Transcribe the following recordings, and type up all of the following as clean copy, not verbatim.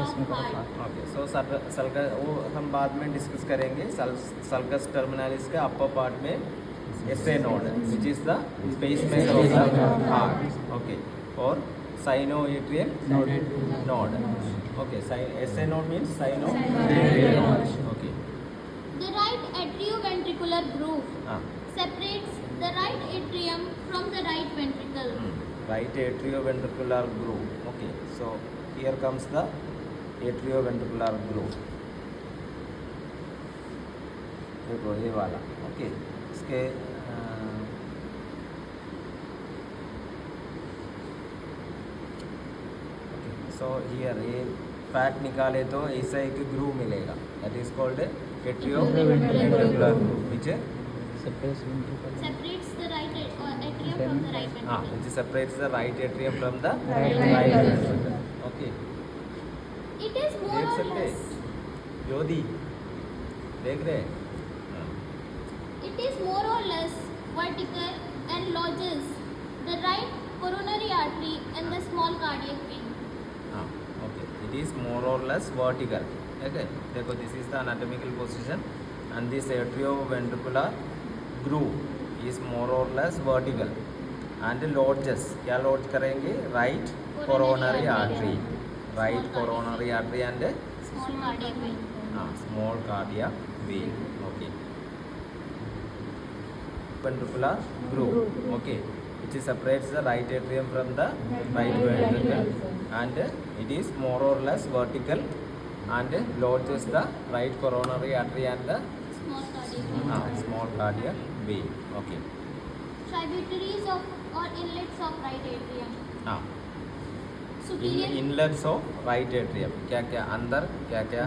musculature of heart. Okay so sulcus वो हम बाद में डिस्कस करेंगे. सल्कस टर्मिनालिस के अपर पार्ट में SA node which is the pacemaker of the heart. Okay और sinoatrial node. Okay SA node means sinoatrial node. Okay The right atrioventricular groove separates the right atrium from the right ventricle. Right atrioventricular groove. Okay, so here comes the atrioventricular groove. देखो ये वाला. Okay इसके so here ये fat निकाले तो ऐसा एक groove मिलेगा. That is called atrioventricular groove which Separates the right atrium from the right ventricle. which separates the right atrium from the right ventricle. Okay. It is more देख or सकते less. ज्योति देख रहे. It is more or less vertical and lodges the right coronary artery and the small cardiac vein. Okay. It is more or less vertical. Okay. देखो this is the anatomical position and this atrioventricular groove is more or less vertical and lodges. क्या lodge करेंगे? Right coronary artery. Right coronary artery and Small cardiac vein. small cardiac vein. Okay. Ventricular groove. Okay. Which separates the right atrium from the right ventricle and it is more or less vertical and lodges the right coronary artery and the Small cardiac vein. small cardiac vein. Okay. Tributaries of or inlets of right atrium. Superior inlets of right atrium. क्या क्या अंदर क्या क्या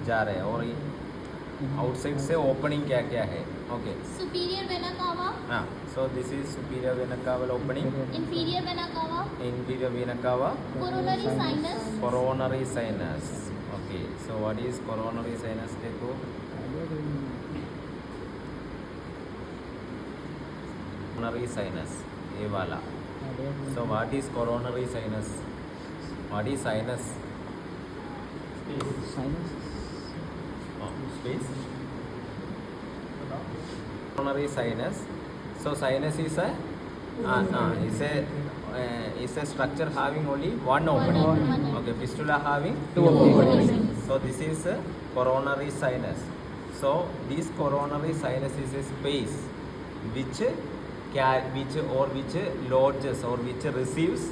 जा रहे हैं और outside से ओपनिंग क्या क्या है. Okay superior vena cava, so this is superior vena कावा opening. inferior vena cava, inferior vena cava, coronary sinus, coronary sinus. Okay, so what is coronary sinus? देखो coronary sinus ये वाला. So what is coronary sinus? What is sinus? Space. Coronary sinus. So sinus is a structure having only one opening. Okay, fistula having two openings. So this is a coronary sinus. So this coronary sinus is a space which lodges or which receives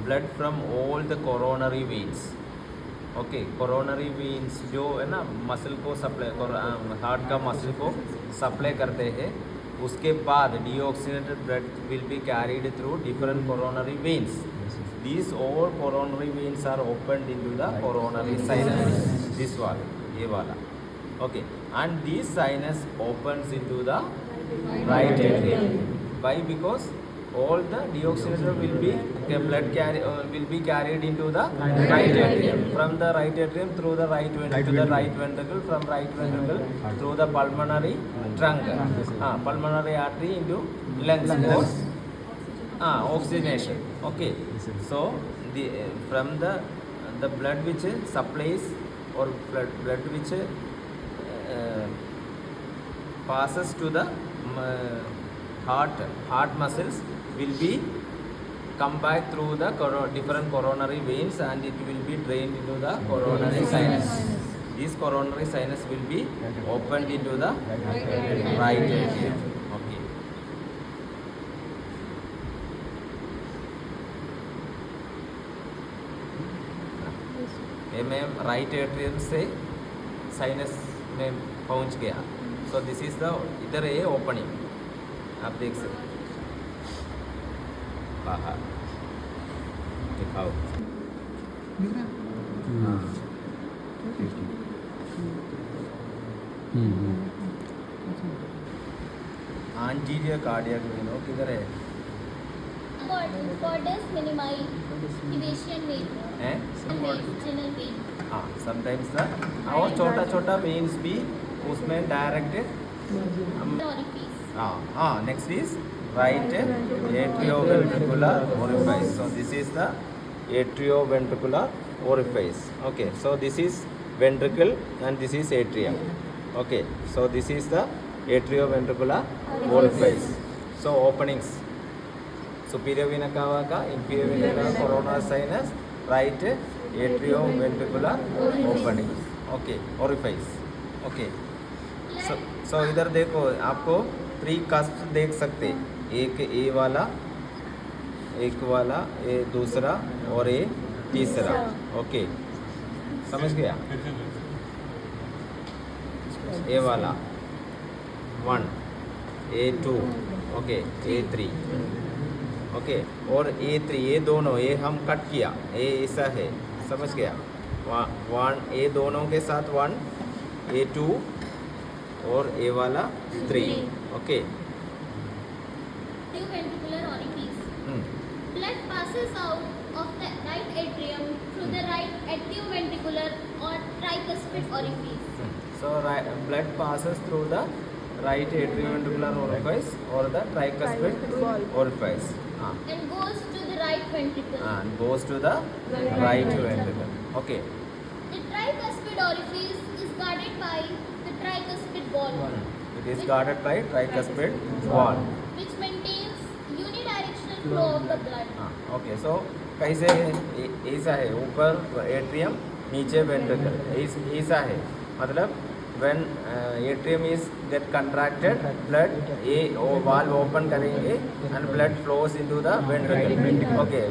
blood from all the coronary veins. Okay coronary veins जो है ना muscle को supply heart का muscle को supply करते हैं. उसके बाद deoxygenated blood will be carried through different coronary veins. These all coronary veins are opened into the coronary sinus. This वाला ये वाला. Okay and this sinus opens into the right atrium. Why? Because all the deoxygenated will be carried into the right atrium. From the right atrium through the right ventricle to the right ventricle, from right ventricle through the pulmonary trunk, pulmonary artery into lungs for oxygenation. Okay, so the from the blood which supplies or blood which passes to the heart muscles will be come back through the different coronary veins and it will be drained into the coronary sinus. This coronary sinus will be opened into the right atrium. Okay. ये मैं right atrium से sinus में पहुंच गया. So this is the इधर है opening. आप देख सकते बाहर दिखाओ. एंटीरियर कार्डियक वेन किधर है? Cordus minimi, Tibial vein, हैं? vaginal vein. समटाइम्स द और छोटा छोटा वेन्स भी उसमें direct. Orifice. Next is right atrioventricular orifice. So this is the atrioventricular orifice. Okay, so this is ventricle and this is atrium. Okay, so this is the atrioventricular orifice. So openings: superior vena cava का, inferior vena cava, coronal sinus, right atrioventricular opening. Okay, orifice. Okay, so इधर देखो, आपको 3 cusps देख सकते, एक A वाला, एक वाला, ए दूसरा और ए तीसरा. ओके, समझ गया? ए वाला 1, A2, ओके, A3, ओके, और A3, ये दोनों, ये हम कट किया, ए ऐसा है, समझ गया? 1 ए दोनों के साथ 1, A2 और ए वाला 3. Okay. Ventricular orifice. Blood passes out of the right atrium through the right atrioventricular or tricuspid orifice. So blood passes through the right atrioventricular orifice or the tricuspid orifice. And goes to the right ventricle. And goes to the right ventricle. Okay. The tricuspid orifice is guarded by the tricuspid wall. It is guarded by tricuspid wall, which maintains unidirectional flow of the blood. Okay, so कैसे है? ऐसा है, ऊपर atrium, नीचे ventricle, ऐसा है. मतलब when atrium is get contracted, blood valve open करेंगे and blood flows into the ventricle. Okay,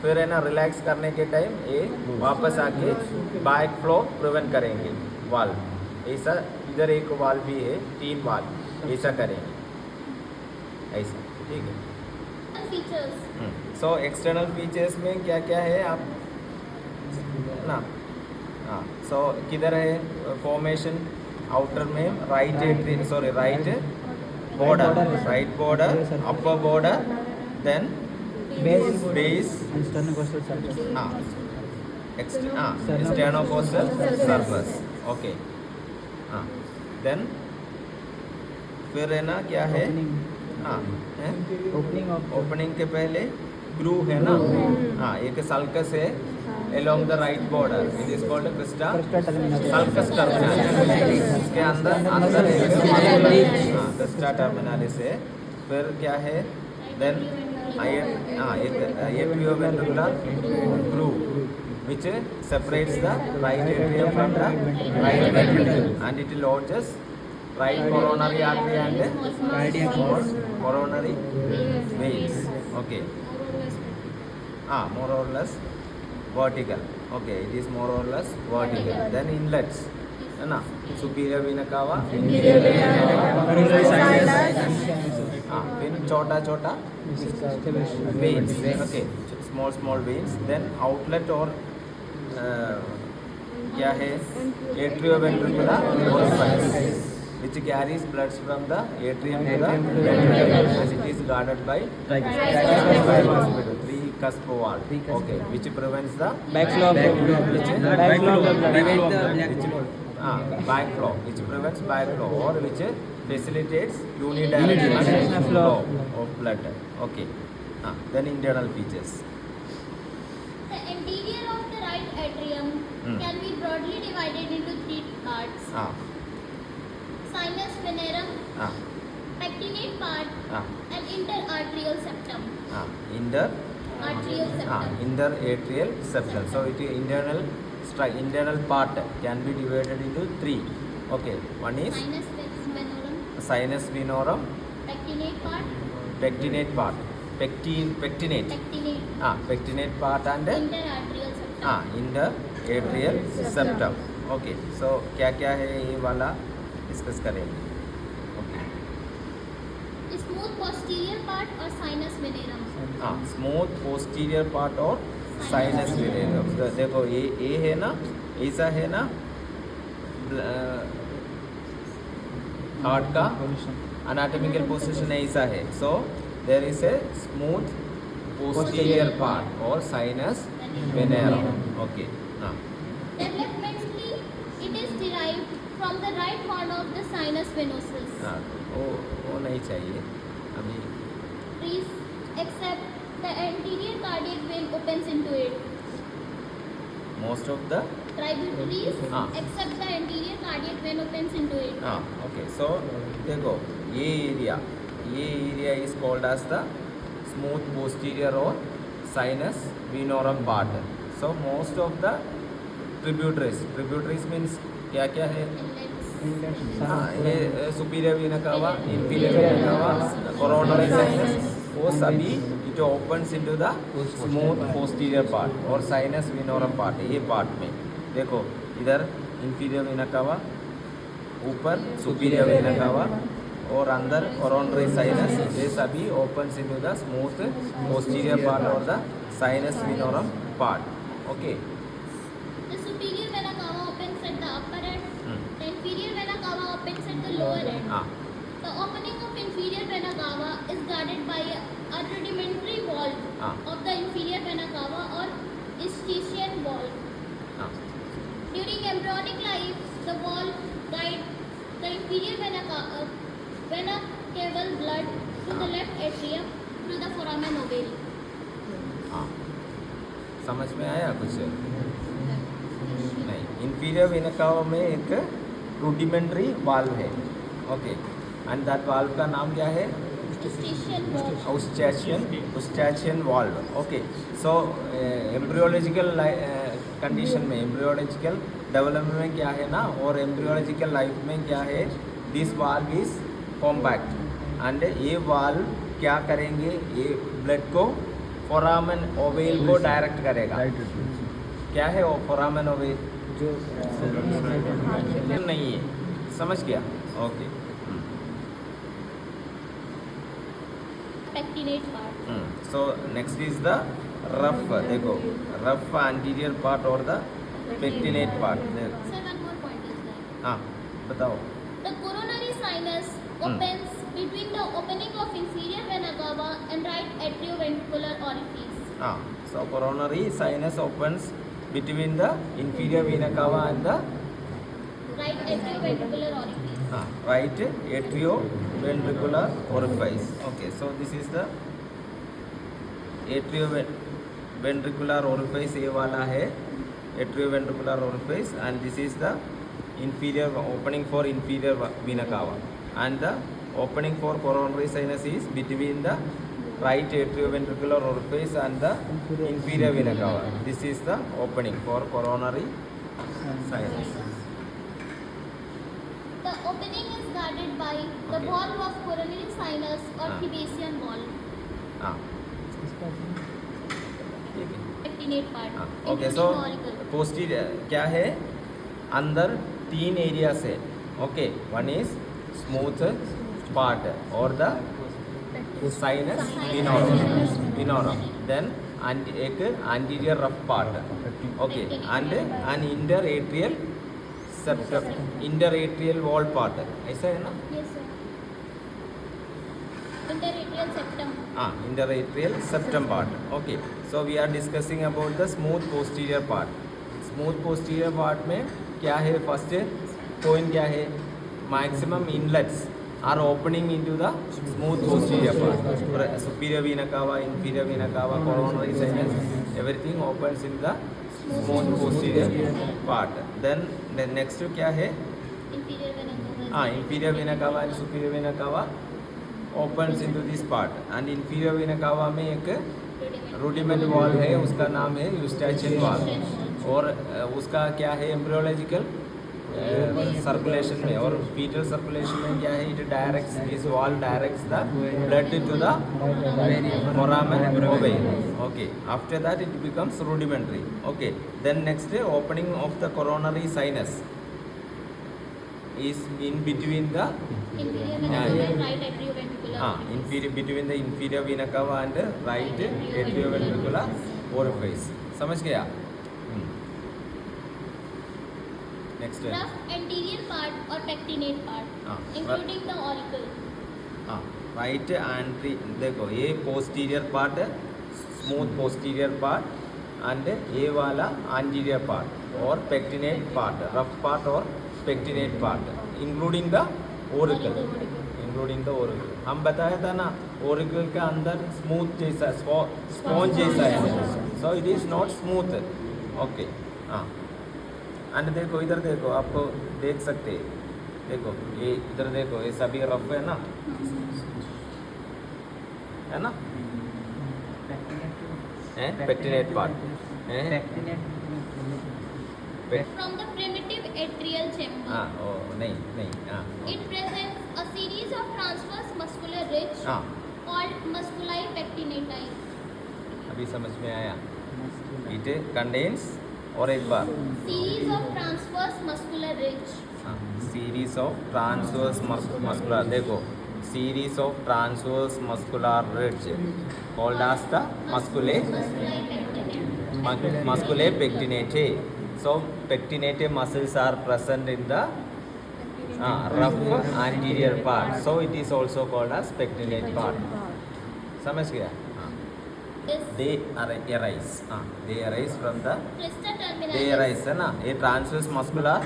फिर है ना, रिलैक्स करने के टाइम ये वापस आके बैक फ्लो प्रिवेंट करेंगे वाल्व. ऐसा इधर एक वाल्व भी है, 3 वाल्व, ऐसा करेंगे, ऐसा. ठीक है. Features. सो एक्सटर्नल फीचर्स में क्या क्या है आप ना? हाँ, सो किधर है फॉर्मेशन? आउटर में right border, upper border, then base, sternocostal surface. Okay. हाँ, देन फिर है ना, क्या है? हाँ, ओपनिंग के पहले ग्रूव है ना. हाँ, एक सल्कस है along the right border. It is called crista sulcus terminalis. इसके अंदर crista terminalis है. फिर क्या है? Then atrioventricular groove which separates the right atrium from the right ventricle, and it lodges right coronary artery and small coronary veins. Okay. More or less vertical. Okay, it is more or less vertical. Then inlets, है ना? Superior vena cava, inferior vena cava. फिर छोटा veins. Okay, small veins. Then outlet और क्या है? Atrioventricular orifice, which carries blood from the atrium to the ventricle, as it is guarded by three cusp wall. Okay, which prevents the backflow of blood. Which prevents backflow, or which facilitates unidirectional flow of blood. Okay. Then internal features. The interior of the right atrium can be broadly divided into 3 parts. Sinus venerum, pectinate part, and interarterial septum. Arterial septum. Interatrial septum. So it is internal part can be divided into 3. Okay, one is sinus venorum, pectinate part, pectinate part, pectinate part, and interarterial septum. interatrial septum. Okay, so क्या है ये वाला discuss करेंगे. Okay. Smooth posterior part or sinus venerum. Smooth posterior part और sinus वेनेरम. देखो ये है ना, ऐसा है ना, हार्ट का एनाटॉमिकल पोजीशन ऐसा है. So there is a smooth posterior part और sinus venarum. Okay. Developmentally, it is derived from the right horn of the sinus venosus. वो नहीं चाहिए अभी. Please accept the anterior cardiac vein opens into it. most of the tributaries हाँ. except the anterior cardiac vein opens into it. हाँ okay so देखो ये area is called as the smooth posterior और sinus venarum part. So most of the tributaries means क्या क्या है? Inlets. हाँ ये सुपीरियर वीना कावा, इंफीरियर वीना कावा, कोरोनरी साइनस, वो सभी it opens into the smooth posterior part और साइनस विनोरम पार्ट. ये पार्ट में देखो इधर इंफीरियर वीना कावा, ऊपर सुपीरियर वीना कावा और अंदर कोरोनरी साइनस, ये सभी opens into the smooth posterior part और the sinus venarum part. Okay The superior vena cava opens at the upper end. The inferior vena cava opens at the lower end. हाँ The opening of inferior vena cava is guarded by a rudimentary valve Ah. of the inferior vena cava or Eustachian valve. हाँ During embryonic life, the valve guides the inferior vena cava blood to the left atrium through the foramen ovale. हाँ समझ में आया कुछ? नहीं, inferior vena cava में एक rudimentary valve है. ओके एंड दैट वाल्व का नाम क्या है? Eustachian valve. Eustachian valve. Okay so embryological condition में, एम्ब्रियोलॉजिकल डेवलपमेंट में क्या है ना, और एम्ब्रियोलॉजिकल लाइफ में क्या है, this valve is compact and ये वाल्व क्या करेंगे, ये ब्लड को फोरामेन ओवेल को डायरेक्ट करेगा. क्या है वो फोरामेन ओवेल? जो नहीं है, समझ गया? Okay Pectinate part. So next is the rough. देखो रफ एंटीरियर पार्ट और the pectinate part. Sir, one more point is there. हाँ बताओ. The coronary sinus opens between the opening of inferior vena cava and right atrioventricular orifice. हाँ so coronary sinus opens between the inferior vena cava and the Right atrioventricular orifice. right atrioventricular orifice. Okay, so this is the atrioventricular orifice. ये वाला है atrioventricular orifice and this is the inferior opening for inferior vena cava and the opening for coronary sinus is between the right atrioventricular orifice and the inferior vena cava. This is the opening for coronary sinus. The opening is guarded by the Okay. valve of coronary sinus or Ah. Thebesian valve. हाँ ठीक है. Pectinate part. हाँ okay so including auricle. Posterior क्या है, अंदर 3 areas है. Okay one is smooth part और the sinus venarum, then एक anterior rough part. Okay and an interatrial septum, interatrial wall part. ऐसा है ना? Yes, sir. Interatrial septum. हाँ interatrial septum part. Okay so we are discussing about the smooth posterior part. Smooth posterior part में क्या है, first point क्या है, maximum inlets are opening into the smooth posterior part. Superior vena cava, inferior vena cava, coronary sinus, everything opens in the smooth posterior part. Then next क्या है, Inferior vena cava. हाँ inferior vena cava and superior vena cava opens into this part. And inferior vena cava में एक rudiment wall है, उसका नाम है यूस्टैचियन wall. और उसका क्या है, एम्ब्रियोलॉजिकल सर्कुलेशन में और फीटल सर्कुलेशन में क्या है, it directs, this wall directs the blood to the foramen ovale. Okay, after that it becomes rudimentary. Okay, then next opening of the coronary sinus is in between the Inferior vena cava and right atrioventricular. inferior, between the inferior vena cava and right atrioventricular orifice. समझ गया? Next. Rough anterior part or pectinate part, हाँ, including the auricle. हाँ right entry. देखो ये posterior part है, smooth posterior part and ये वाला anterior part और पेक्टिनेट पार्ट, रफ पार्ट और pectinate part, including the Oracle. Including the Oracle हम बताया था ना, ओरिकल का अंदर स्मूथ जैसा स्पॉन्ज जैसा है, so it is not smooth. Okay हाँ एंड देखो इधर देखो, आपको देख सकते हैं, देखो ये इधर देखो, ये सभी रफ है ना, है ना, पेक्टिनेट पार्ट है, From the primitive atrial chamber. हाँ ओ नहीं नहीं हाँ It presents a series of transverse muscular ridge हाँ called musculi pectinati. अभी समझ में आया. It contains और एक बार Series of transverse muscular ridge. series of transverse muscular, देखो series of transverse muscular ridge called as the musculae pectinate. So pectinate muscles are present in the rough anterior part, so it is also called as pectinate part. समझ गया? They arise. They arise from the Crista terminalis. they arise है ना, ये transverse muscular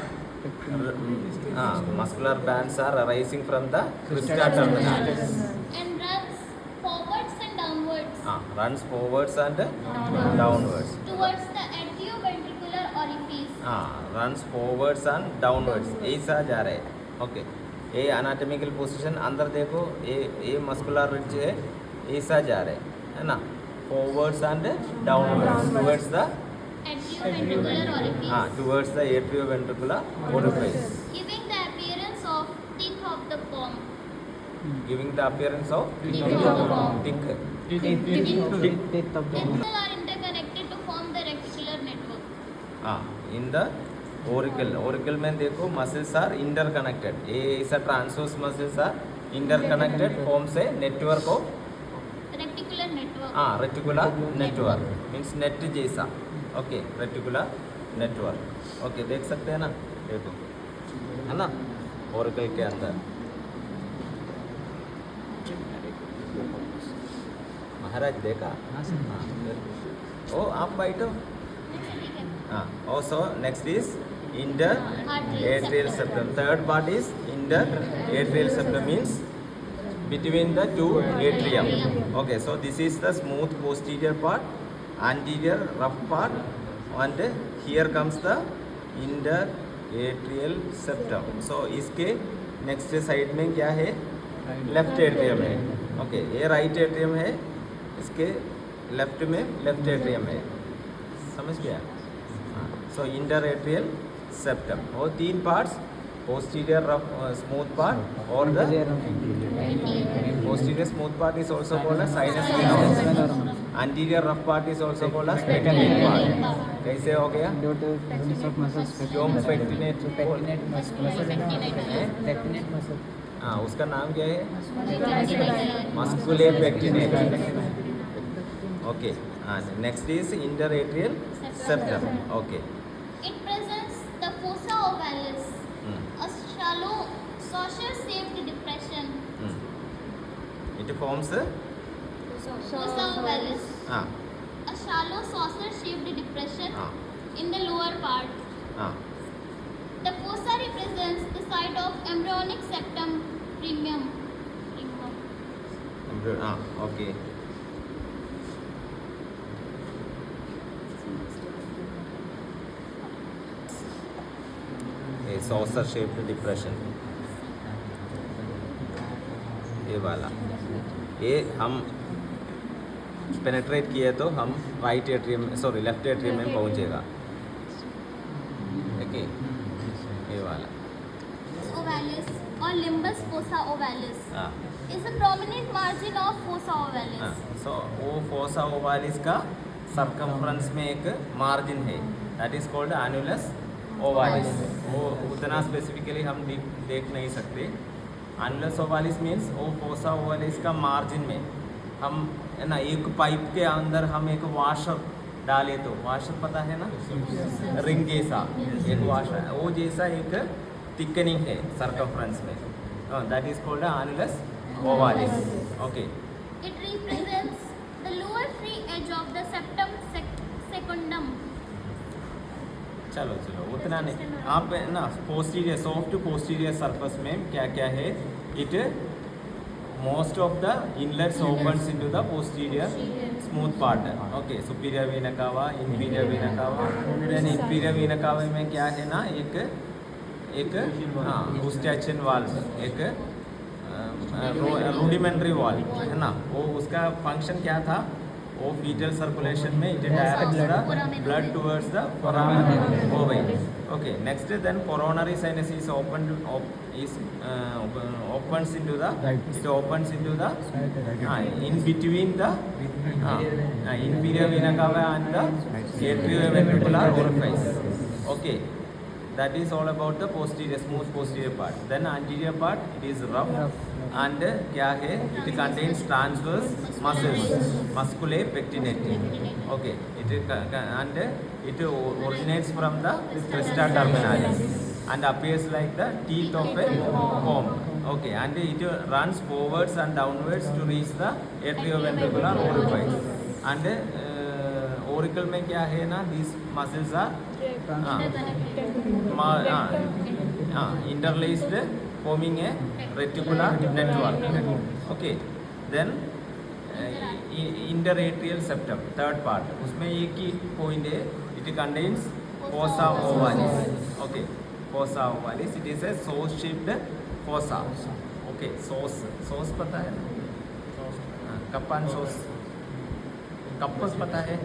muscular bands are arising from the crista terminalis. And runs forwards and downwards Runs forwards and downwards. towards the atrioventricular orifice. Runs forwards and downwards. ऐसा जा रहे हैं. Okay, ये anatomical position अंदर देखो, ये muscular ridge है, ऐसा जा रहे हैं, है ना, forwards and downwards towards the Atrioventricular orifice. towards the atrioventricular orifice, Giving the appearance of teeth of the palm. giving the appearance of Teeth of the palm. thick. Axial are interconnected to form the reticular network. In the auricle में देखो muscles are interconnected. ये ऐसा transverse muscles are interconnected, forms a network of Reticular network. reticular network, means net जैसा. Okay, reticular network. Okay, देख सकते हैं ना, देखो है ना, ओरिकल के अंदर. महाराज देखा? ओ आप बैठो. Also next is inter-atrial septum. Third part is inter-atrial septum, means between the two atrium. Okay, so this is the smooth posterior part, anterior rough part, and here comes the inter-atrial septum. So इसके next side में क्या है? Left atrium है. Okay, ये right atrium है, इसके left में left atrium है. समझ गया? So inter-atrial septum. और तीन parts, posterior rough smooth part or the posterior smooth part is also called as sinus venorum. Anterior rough part is also called as pectinate part. कैसे हो गया? क्यों pectinate? उसका नाम क्या है? Musculae pectinate. Okay, and next is inter-atrial septum. Okay. It presents the fossa ovalis, a shallow saucer-shaped depression. It forms Fossa ovalis, ah a shallow saucer-shaped depression in the lower part. The fossa represents the site of embryonic septum primum. okay. A saucer shaped depression, ये वाला, ये हम penetrate किए तो हम right atrium left atrium में पहुंचेगा. Okay, ये वाला Ovalis or limbus fossa ovalis is a prominent margin of fossa ovalis. सो वो फोसा ओवालिस का सर्कम्फ्रेंस में एक मार्जिन है, दैट इज कॉल्ड एनुलस ओवालिस. वो उतना स्पेसिफिकली हम देख नहीं सकते. एनुलस ओवालिस मीन्स वो फोसा ओवालिस का मार्जिन में हम, है ना, एक पाइप के अंदर हम एक वाशर डाले तो, वाशर पता है ना, रिंग जैसा एक वाशर, वो जैसा एक थिकनिंग है सर्कम्फ्रेंस में, that is called annulus ovalis. Okay, It represents the lower free edge of the septum secundum. चलो उतना नहीं. आप ना पोस्टीरियर, सॉफ्ट पोस्टीरियर सरफेस में क्या क्या है? It most of the inlets opens into the posterior smooth part. Okay, superior vena cava, inferior vena cava. Then inferior vena cava में क्या है ना, एक eustachian valve, एक rudimentary valve है ना, वो उसका function क्या था, वो fetal circulation में it directs the blood towards the foramen ovary. Okay, next then coronary sinus is opens into the, it opens into the in between the inferior vena cava and the atrioventricular orifice. Okay, that is all about the posterior, smooth posterior part. Then anterior part, it is rough and क्या है, it contains transverse muscles, musculae pectinate. Okay, it originates from the crista terminalis and appears like the teeth of a comb. Okay, and it runs forwards and downwards to reach the atrioventricular orifice. And auricle में क्या है ना, these muscles are interlaced, forming a reticular network. Okay, then interatrial septum, third part, उसमें एक ही point है, it contains fossa ovalis. Okay, fossa ovalis, it is a sauce shaped fossa. Okay, sauce पता है ना, कप एंड sauce, कप पता है.